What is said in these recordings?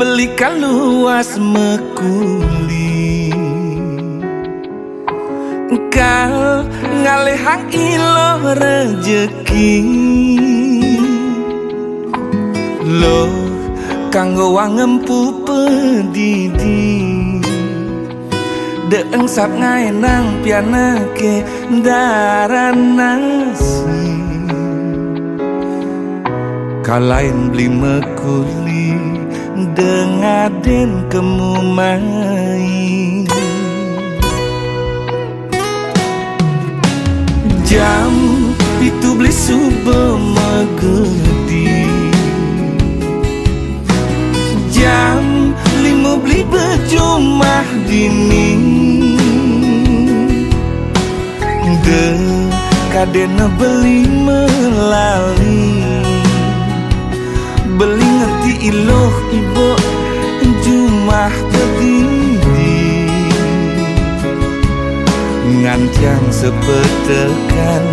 belikan luas mekuli engkau ngalehang ilo rejeki lo kanggo wangempu pedidi deeng sap ngaenang pianake daran nasi kalain beli mekuli dengaden kemumai jam itu beli subuh megedi jam 5 beli berjumah dini de kadena beli melali beli ngerti iloh ibu jumah berdiri ngancang sepetekan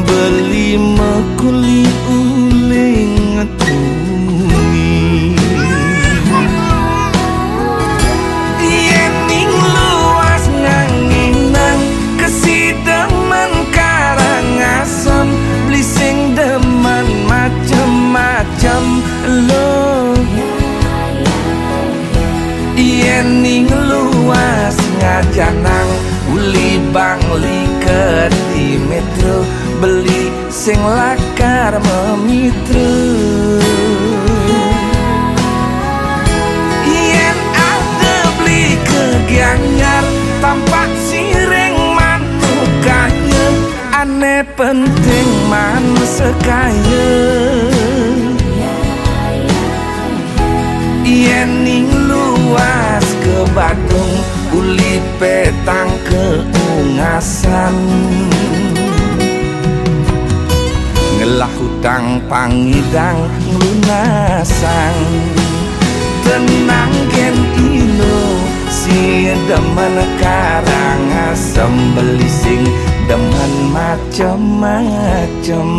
beli mekuli uling ngetuni yening luas nganginang kesidemen karangasem beli sing demen macem-macem lo yening luas ngajanang uli bangli ke di metro beli sing lakar memitra yen ada beli kegianyar tampak sireng manukanya aneh penting man sekaya yening luas ke Badung uli petang keungasan ngelah hutang pangidang lunasang tenang gen ilo si demen karangasem beli sing demen macem-macem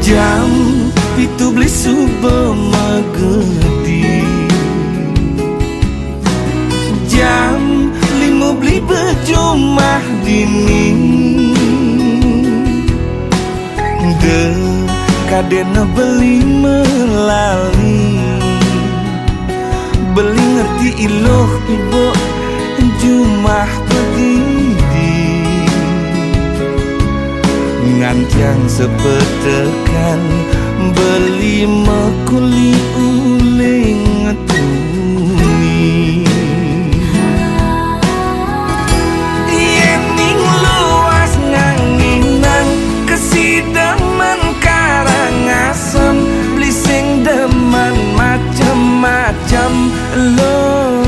jam itu beli subuh megedi jam 5 beli berjumah dini de kadena beli melali beli ngerti iloh ibu jumah pedidi ngancang sepetekan beli mekuli uling ngetuni yening luas nganginang kesidemen karangasem beli sing demen macem-macem lo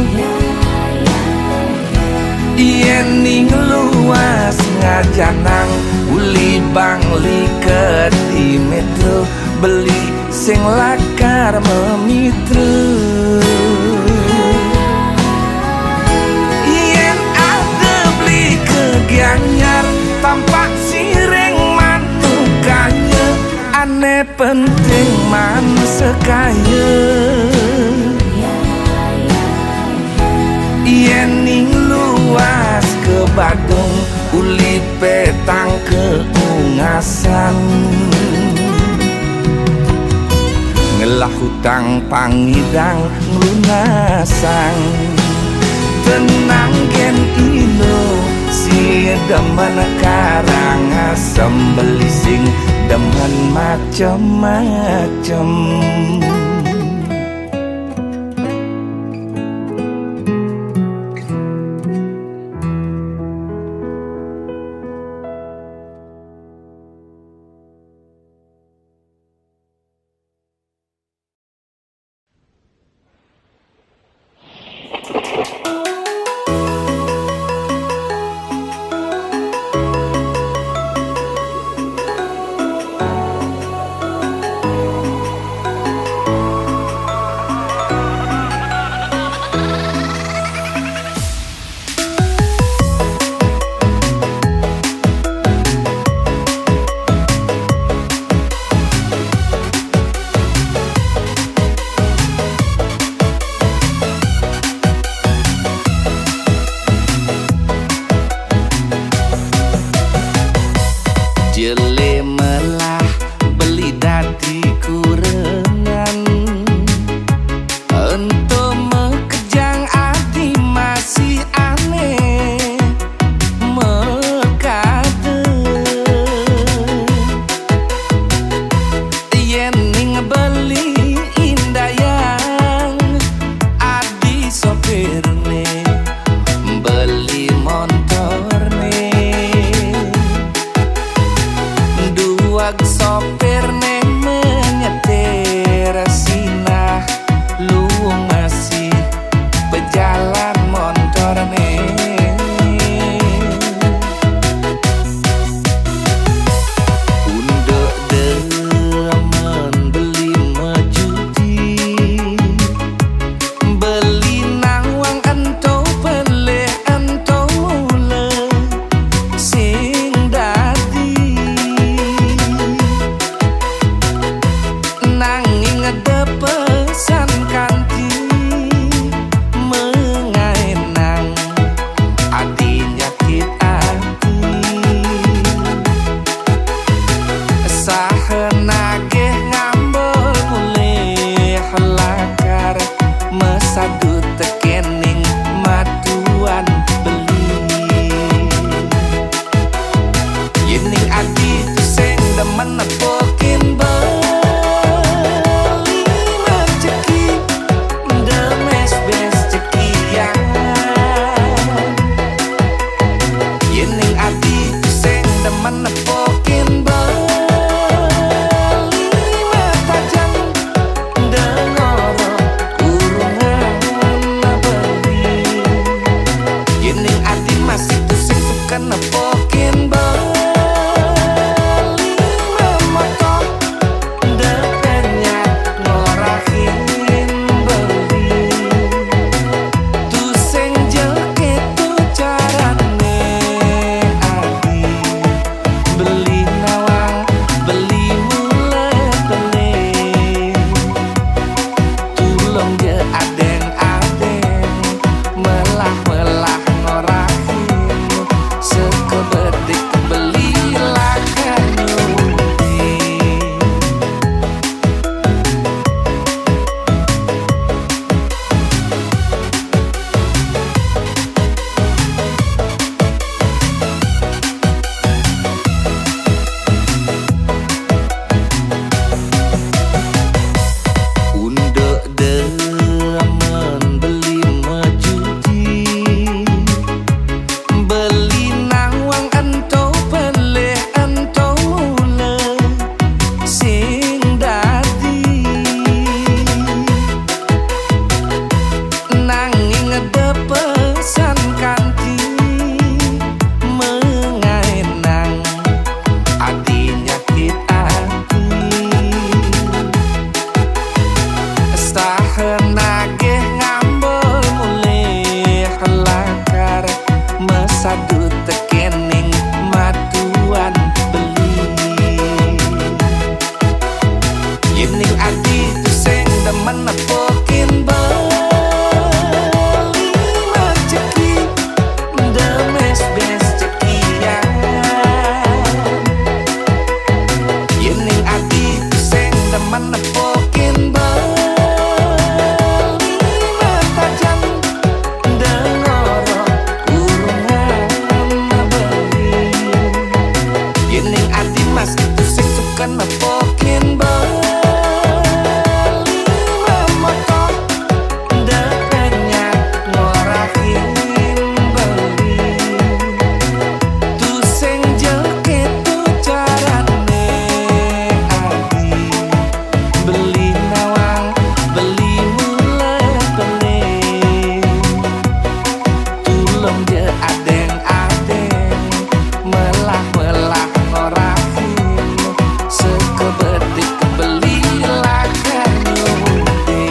yening luas ngajanang uli bangli ke di metro beli sing lakar memitra yen ada beli kegianyar tampak sireng manukanya aneh penting man sekaya yening luas ke Badung uli petang keungasan ngelah hutang pangidang lunasang tenang gen ilo si demen karangasem beli sing demen macem-macem sukan nepokin beli memotor depenya ngorahin beli tu sing jelke tu carane adi beli nawang beli muletene tulung je adeng-adeng melah-melah ngorahin sekebedik belilah kanyuti undek demen beli mejuti beli nawang ento peleh ento mule sing dadi nanging ada pesan kanti mengaenang adinya kita sahen nagih ngambul mulih lakar mesadu tekening matuan beli yening adi tu sing demen nepokin beli rezeki demes bes cekian yening adi tu sing demen nepokin nepokin beli memotor depenya ngorahin beli tu sing jelke tu carane adi beli nawang beli muletene tulung je adeng-adeng melah-melah ngorahin sekebedik belilah kanyuti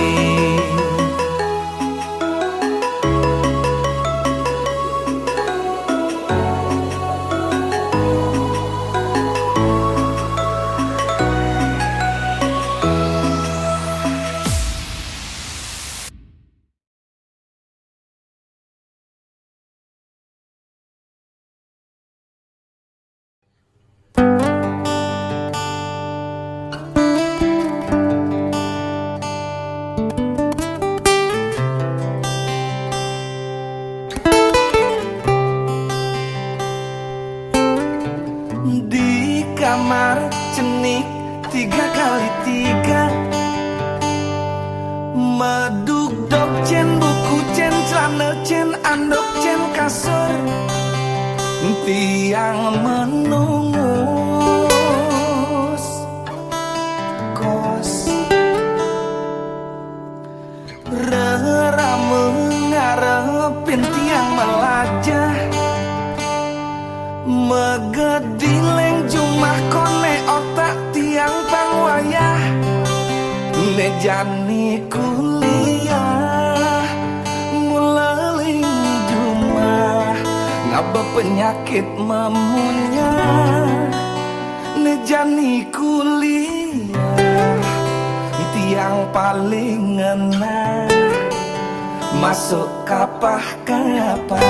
di kamar cenik 3x3 meduk dok cen buku cen celana cen andok cen kasur tiang menungus kos rerame ngarepin tiang melajah megedileng jumah kone otak tiang pangwayah nejani kuliah nguleling jumah ngaba penyakit memunyah nejani kuliah tiang paling ngena masuk kapah-kapah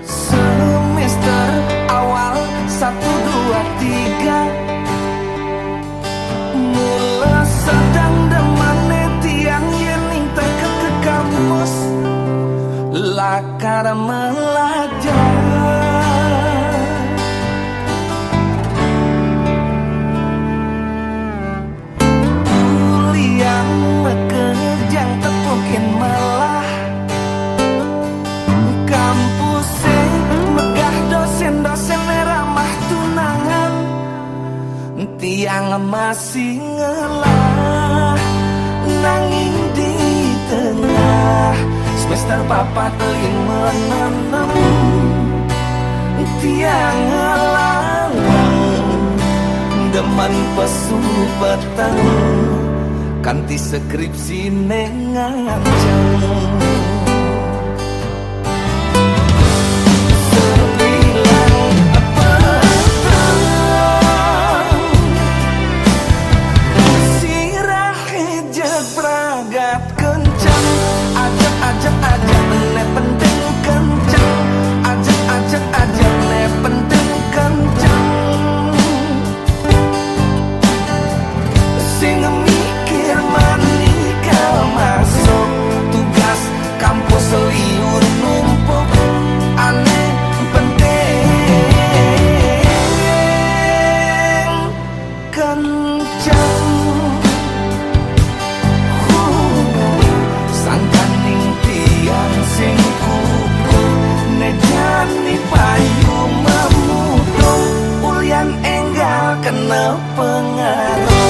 semester awal 1, 2, 3 mula sedang demane tiang yening teket ke kampus lakar melajar kuliah mekerjang tepukin malah kampus megah dosen-dosen ramah tunangan tiang masih ngelah nanging di papa teuing menenang tiang ngelang demen pesu petang kanti skripsi nengancang kena pengaruh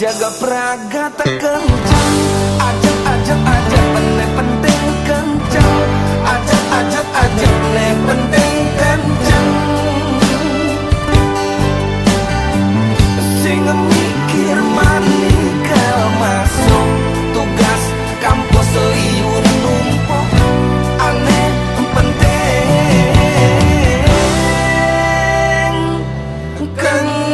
jaga praga terkencang ajak penting penting kencang ajak penting kencang sing mikir manikal masuk tugas kampus liur numpuk aneh penting kencang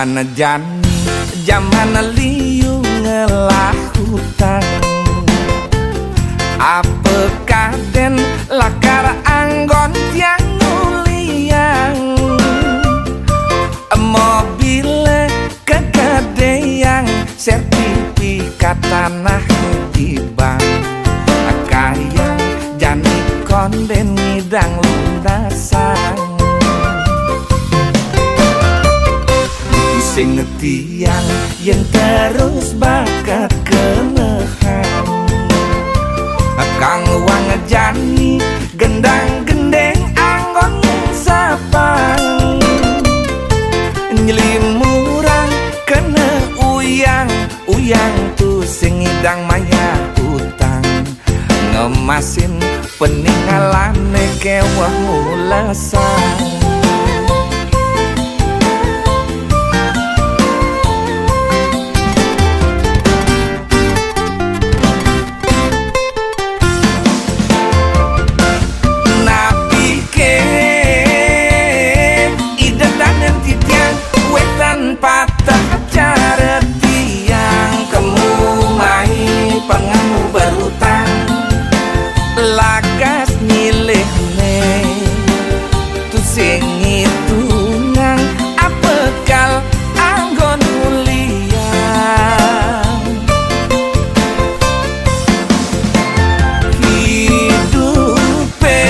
Zaman jani, zaman liu ngelahutan apa kaden lakar anggon tiang nuliang mobil kegedean sertifikat tanah di bank kayang jani konden ngidang lundasan sing tiang yang terus bakat kenehan ngejani gendang gendeng anggon sapang nyelimurang kena uyang tu sing ngidang maya utang ngemasin peninggalane kewah mulasan patah cara tiang kamu mai pengamu berutang lagas nyilehne tu sing ngitungang apekal anggon mulia hidupe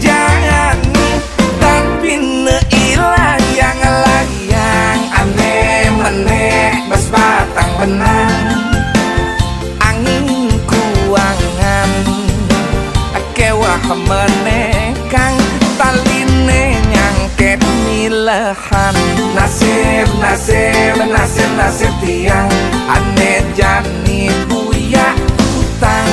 jangan tapi neilah yang layang aneh meneh bas batang benang angin kuangan kewah meneh kang taline nyangket milahan nasib tiang aneh jani buya utang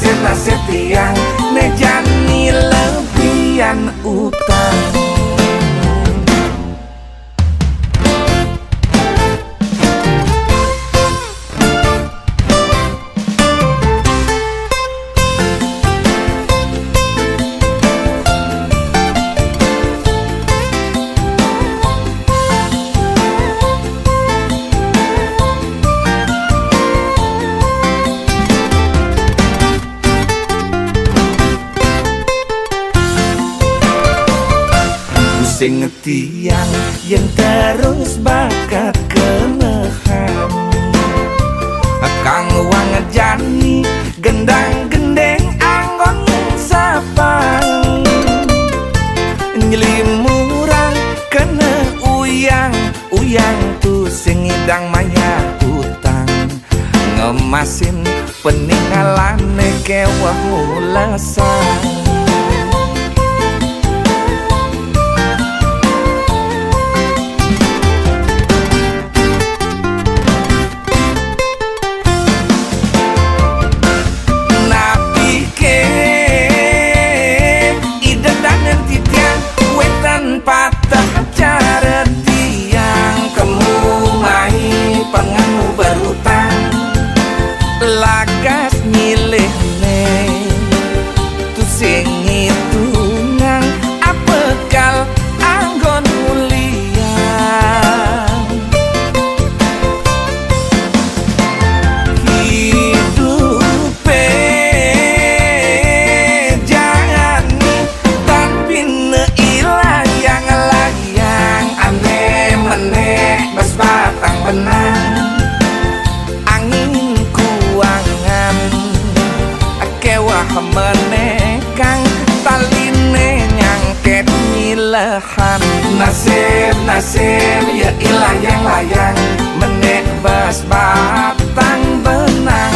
nasib tiang nejani lebihan utang sing tiang yang terus bakat kemehan kang wang ngejani gendang gendeng anggon sapang nyelimurang kena uyang tu sing ngidang maya utang ngemasin peninggalane kewah mulasan patah cara tiang kamu mai pengamu berutang lagas nyilehne tu sing ngitungang apekal anggon mulia hidupe jangan tapi neilah yang layang aneh meneh bas batang benang angin kuangan kewah meneh kang taline nyangket milahan nasib ya ilah yang layang meneh bas batang benang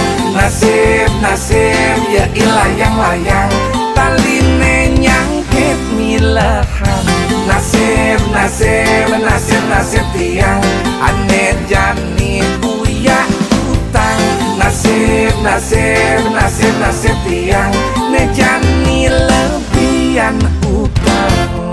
nasib ya ilah yang layang taline nyangket milahan nasib tiang aneh jani buya utang nasib tiang nejani lebihan utang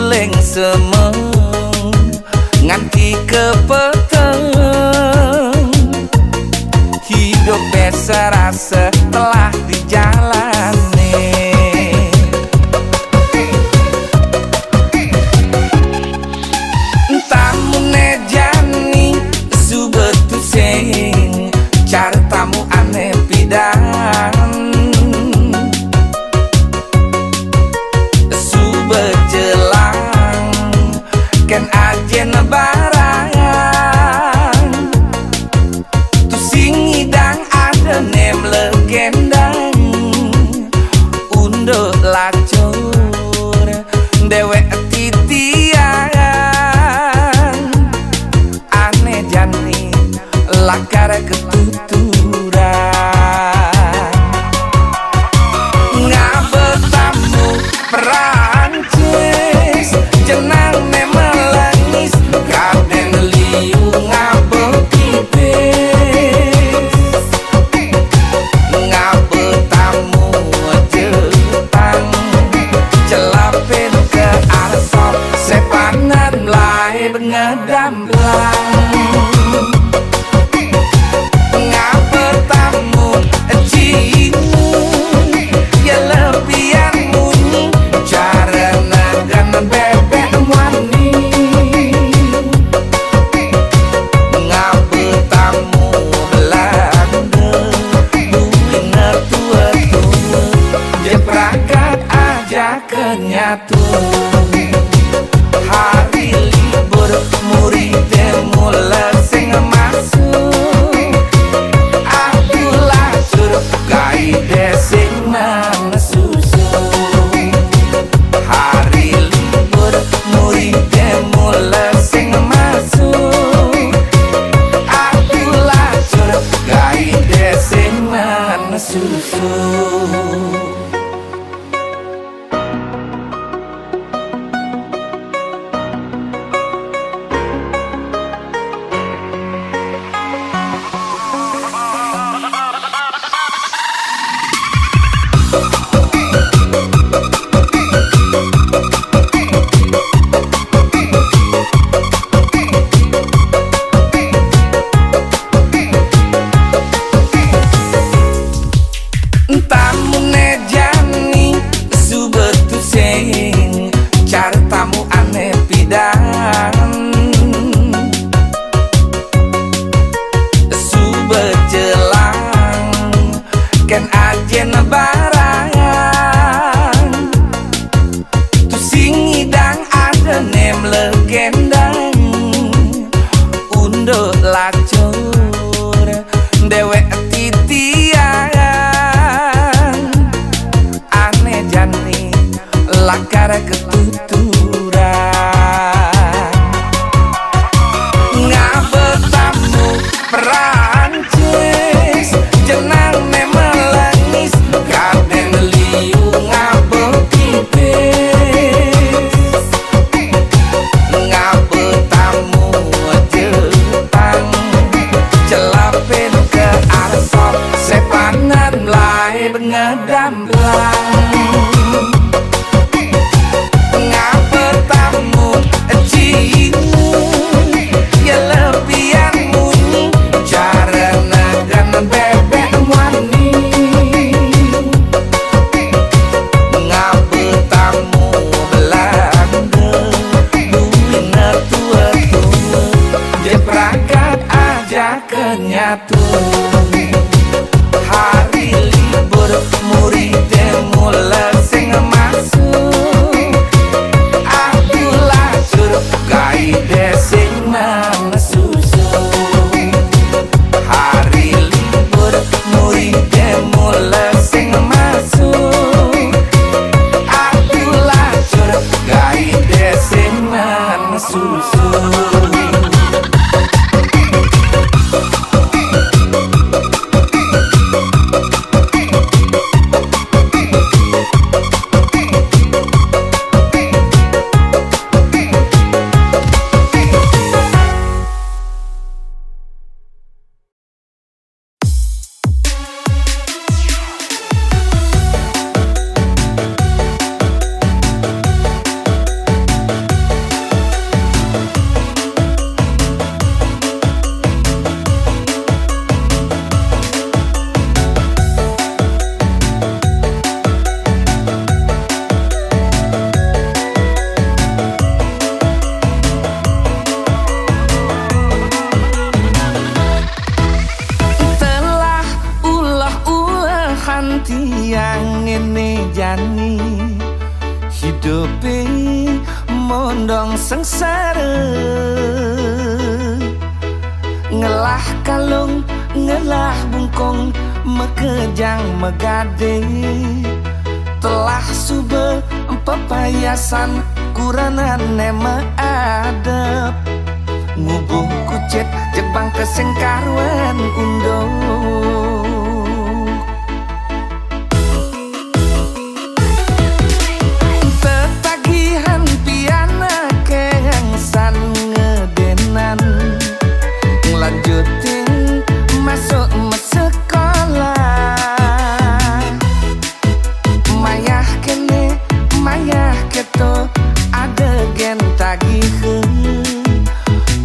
eling semeng nganti kepeteng. Hidup serasa telah dijalani. Tamu nejani subetu sing cara tamu aneh pidan. Subejelang ken ajen barang tu sing idang ada nem legendang. Undo lacur dewek titian aneh jani lakar ketuturan. Ngabetamu Perancis jenang memelangis kaden liu ngabekipis. Ngabetamu Jepang celapin ke arsop sepanan mulai bengedamblang. Ngabetamu Cina ya lebihan munyi cara nagan bebek wani. Ngabetamu Belanda buina tua-tua jeprakat aja kenyatu. Hari libur murid mulai sing masuk akulah suruh kaide sing nang susu. Hari libur murid mulai sing masuk akulah suruh kaide sing nang susu. Tamu nejani subetu sing cara tamu aneh pidan. Subejelang ken ajen barang tu sing idang ada nem legendang. Undo lacur dewek titian aneh jani lakar ketuturan. Ngabetamu Perancis jenang memelangis kaden liu ngabekipis. Ngabetamu Jepang celapin ke arsop sepanan mulai bengedamblang. Ngabetamu Cina ya lebihan munyi cara nagan bebek wani. Ngabetamu Belanda buina tua-tua jeprakat aja kenyatu. Hari libur murid mulai sing masuk akulah suruh kaide sing nang susu. Hari libur murid mulai sing masuk akulah suruh kaide sing nang susu. hidupi mondong sengsara, ngelah kalung ngelah bungkung mekejang megade, telah sube pepayasan kuranan nema adep, ngubuh kucet jebang kesengkarwan undung. Tetagihan piana kengsan ngedenan, ngelanjutin masuk sekolah. Mayah kene mayah keto adegen tagiheun,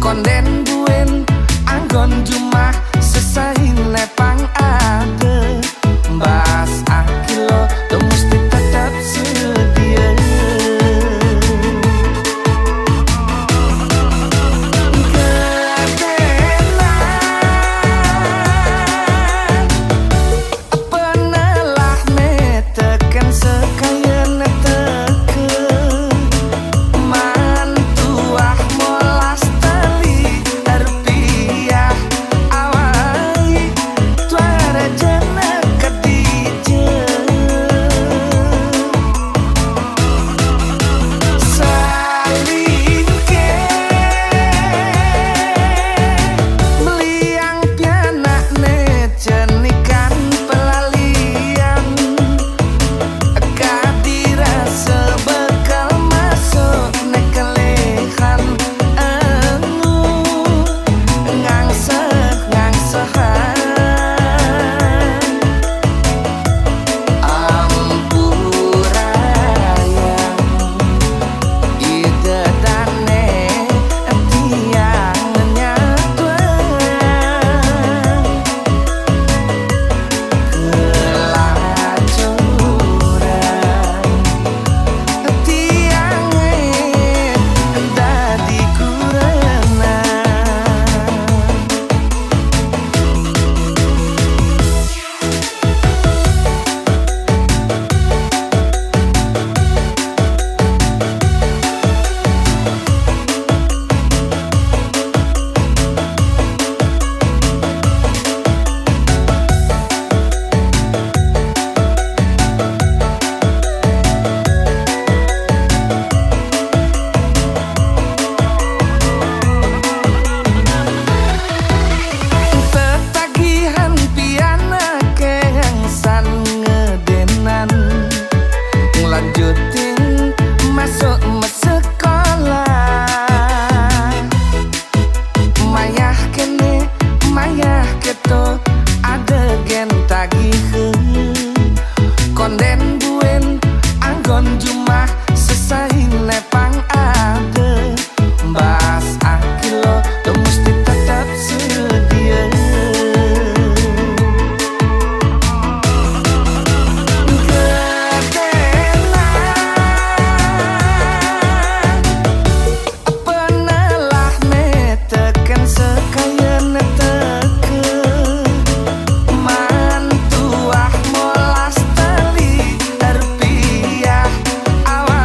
konden buen anggon jumah sesain nepang ade, bas akilo tuh mesti tetap sedia. Penelah meteken sekayen teke, mantuah molas tali rupiah awai tuara jana kedije, salin ke beliang piana ne cenikan pelalian, kadira sebekal masuk nekelehan anu ngangsehan ampurayang ide dane tiang nyatuan kelacuran tiangnya dadi kurena. Tetagihan piana kengsan ngedenan, ngelanjutin masuk sekolah. Mayah kene mayah keto adegen tagiheun, konden buen anggon jumah sesain nepang ade, bas akilo tuh mesti tetap sedia. Penelah meteken sekayen teke, mantuah molas tali rupiah awai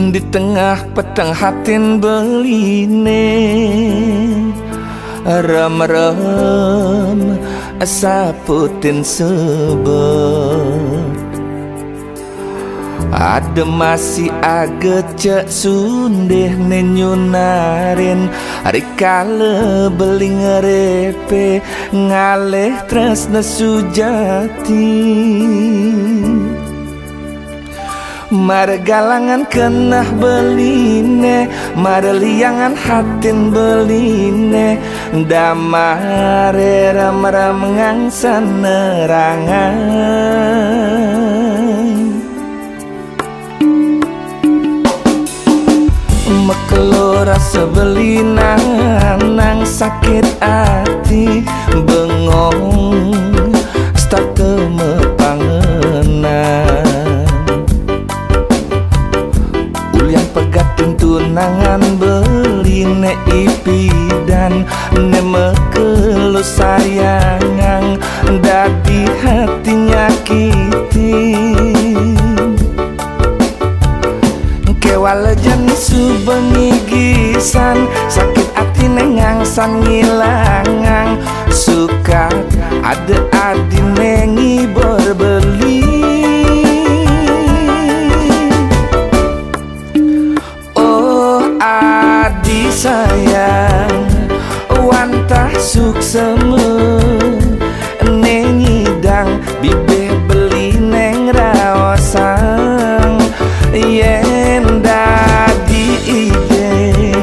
di tengah petang hatin beline rem-rem saputin sebet ada masih agak cek sundeh nenyunarin rikale beli ngerepe ngaleh tresna sujati mare galangan kenah beline mare liangan hatin beline damare ram-ram ngangsan nerangan mekelo rasa belinan nang sakit hati bengong start temepangenan ulian pegatin tunangan beline ipidan ne mekelo sayangang dadi hati nyakiti kewala jani subengi gisan sakit hati nengangsan ngilangang suka ada adi nengi berbeli oh adi sayang wantah sukseme nengi dang bibe beli neng rawasang yen dadi ide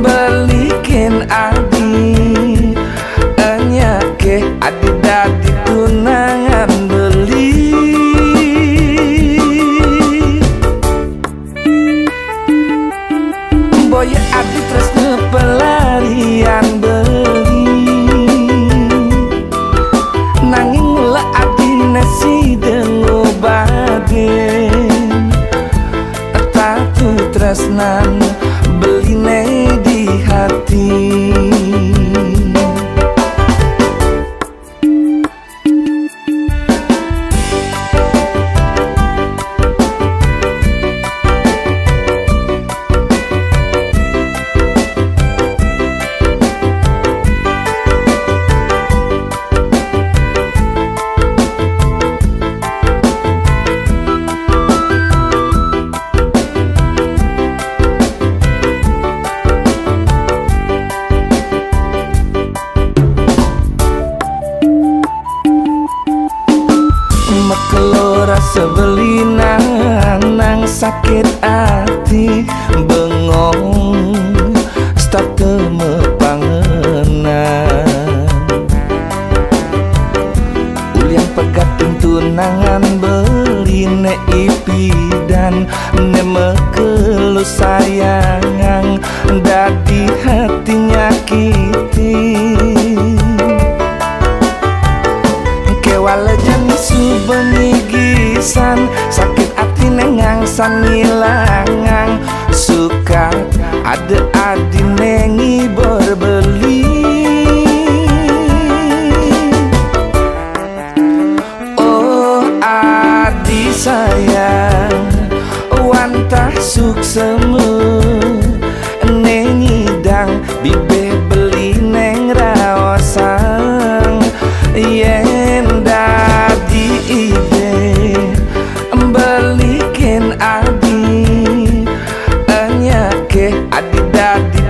balikin adi anyake adi dadi tunangan beli boy adi terus pelarian beli nanging mula adi nasi dengo baden tresnan beline di hati mekelo rasa belinan nang sakit hati bengong start temepangenan ulian pegatin tunangan beline ipidan ne mekelo sayangang dadi hati nyakiti kewala jani subengi gisan sakit hati nengangsan ngilangang suka ada adi nengi berbeli oh adi sayang wantah sukseme nengi dang bibe beli neng rawasang yen dadi ide balikin adi anyake adi dadi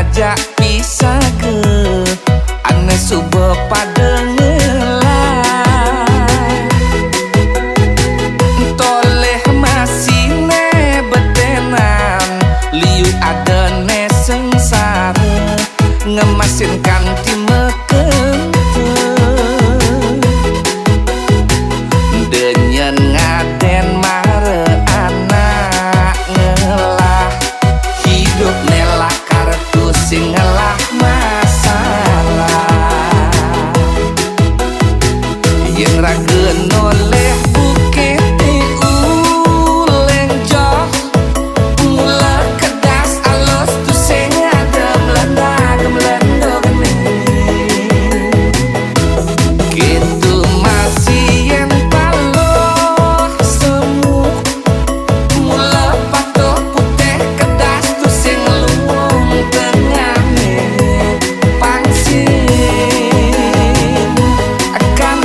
ngajak bisa ke ane subuh pada ngelah toleh masih ne betenan liu ada ne sengsara ngemasin kanti meken denyen ngaden mare anak ngelah hidup nelah kartu sing ngelah masalah yang ragen oleh bukit uleng joh mula kedas alus tu sing ada melanda gemelendo geni gitu masih yang paloh semu mula patuh putih kedas tu sing luwung tengah pangsin akan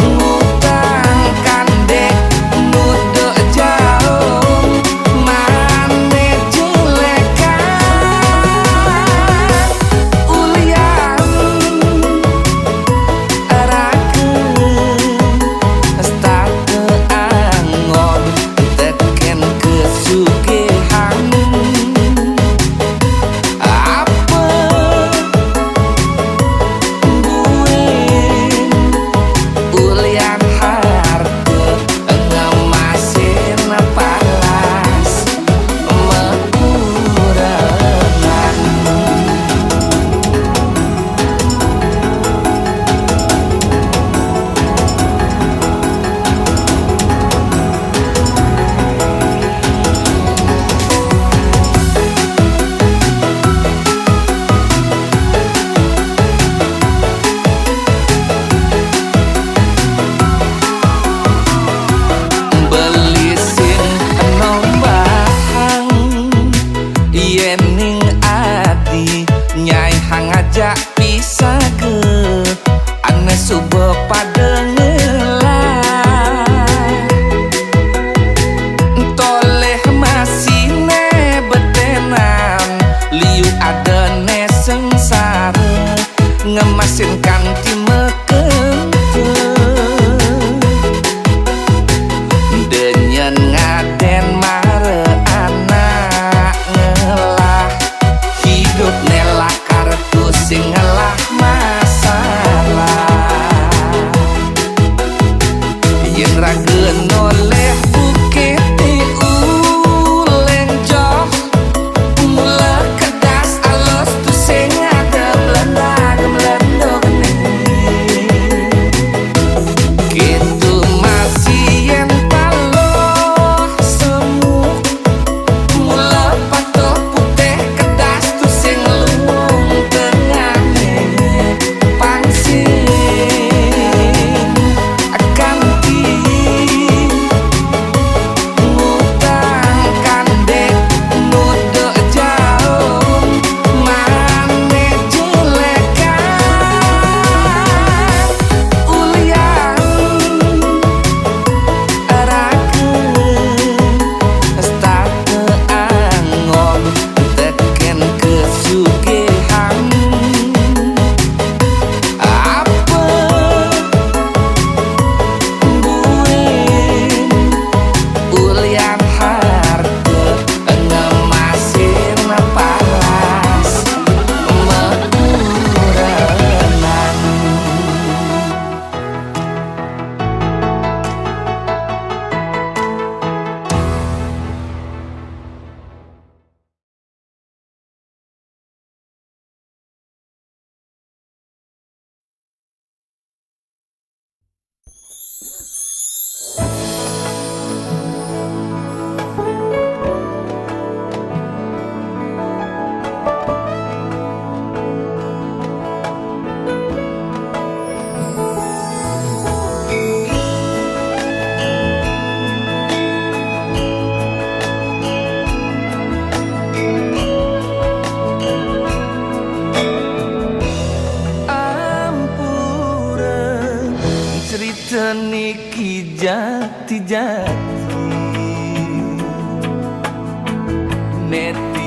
ngutang kandek nuduk jauh mane jelekan ulian raken stake angon teken kesugihan apa buin ulian harta ngemasin palas mekurangan belisin nombahang yening adi nyai hang ajak bisa ke ane subuh pada ngelah toleh masih ne betenan liu ada ne sengsara ngemasin kanti meken denyen ngaden mare anak ngelah hidup nelah kartu sing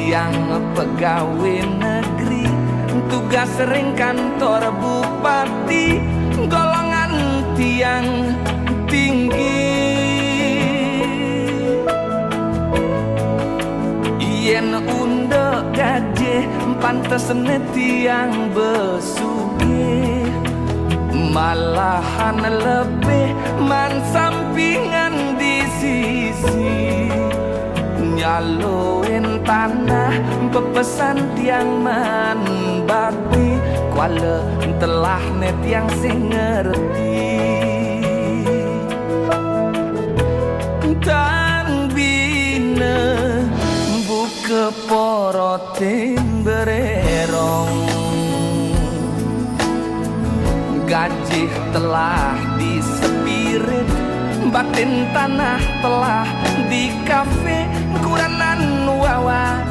tiang pegawai negeri, tugas sering kantor bupati, golongan tiang tinggi. Yen undek gaje pantes tiang besugi, malahan lebih man sampingan di sisi. Nyaloin tanah pepesan tiang man bakti, kuala telah net yang sing ngerti. Tan bina buka porotin bererong, gaji telah disepirit, batin tanah telah di kafe, kuranan wawa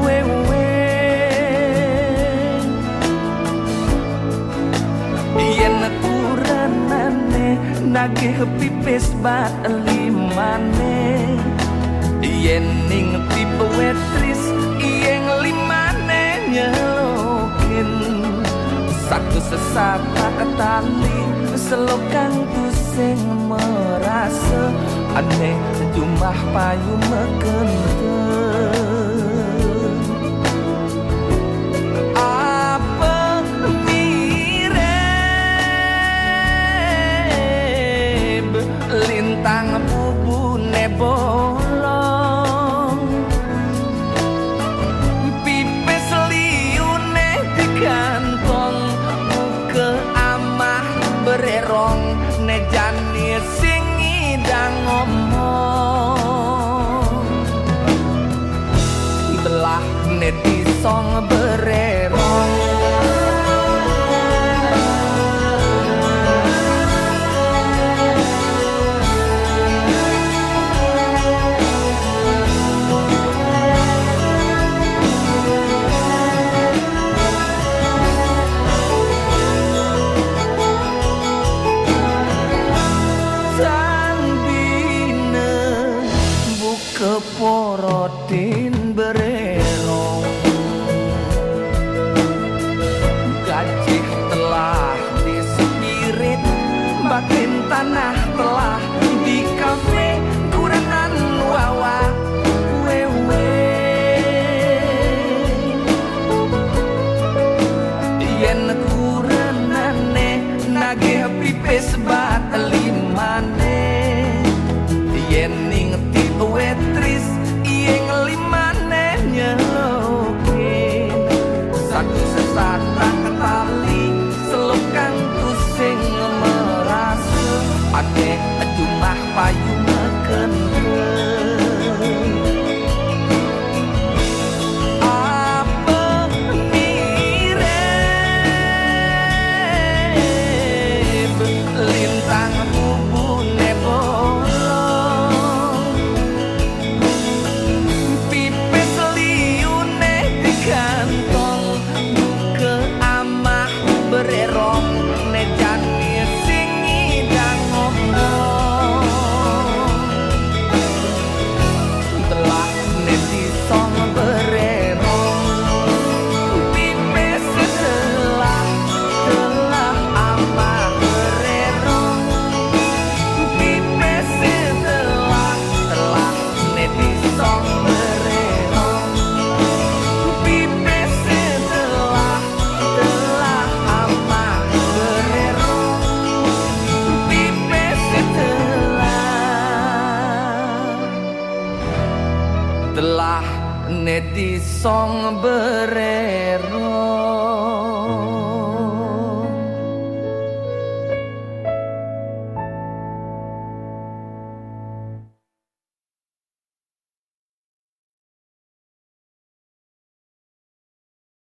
wewe. Yen kuranane nagih pipis bat limane, yen ning tipe wetris yen limane nyelokin. Satu sesama ketali selokang tu sing merasa aneh jumlah payu mekenten. Apa mirip lintang bubune bolong, pipis liune di kantong, buka amah bererong nejani sing ngidang ngomong. Belah neti song bererong, keporotin bererong, gaji telah disepirit, batin tanah telah di kafe, kuranan wawa wewe. Yen kuranane nagih pipis bat limane, yen ning tipe wetris yen limane nyelokin. Satu sesata ketali selokang tu sing merasa aneh jumlah payu mekenten. Apa mirip lintang bubune bolong, pipis liune di kantong, buka amah bererong nejani sing ngidang ngomong. Telah neti song bererong, pipis telah amah bererong, pipis telah neti song bererong, pipis telah amah bererong, pipis telah neti song bererong.